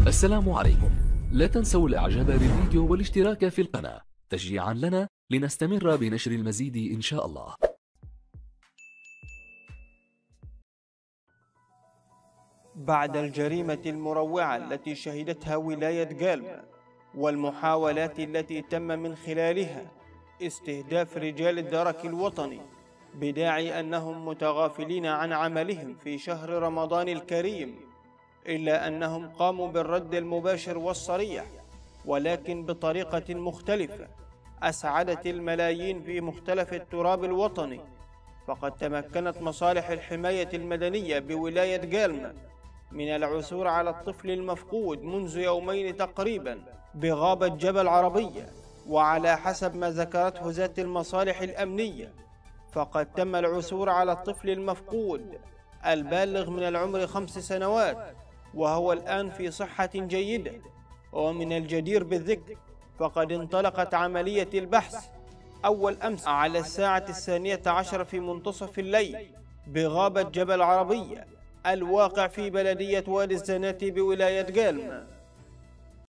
السلام عليكم. لا تنسوا الاعجاب بالفيديو والاشتراك في القناة تشجيعا لنا لنستمر بنشر المزيد إن شاء الله. بعد الجريمة المروعة التي شهدتها ولاية جالما والمحاولات التي تم من خلالها استهداف رجال الدرك الوطني بداعي أنهم متغافلين عن عملهم في شهر رمضان الكريم، إلا أنهم قاموا بالرد المباشر والصريح ولكن بطريقة مختلفة أسعدت الملايين في مختلف التراب الوطني. فقد تمكنت مصالح الحماية المدنية بولاية جالما من العثور على الطفل المفقود منذ يومين تقريبا بغابة جبل عربية، وعلى حسب ما ذكرته ذات المصالح الأمنية فقد تم العثور على الطفل المفقود البالغ من العمر 5 سنوات، وهو الآن في صحة جيدة. ومن الجدير بالذكر فقد انطلقت عملية البحث أول أمس على الساعة 12 في منتصف الليل بغابة جبل عربية الواقع في بلدية وادي الزناتي بولاية جالما.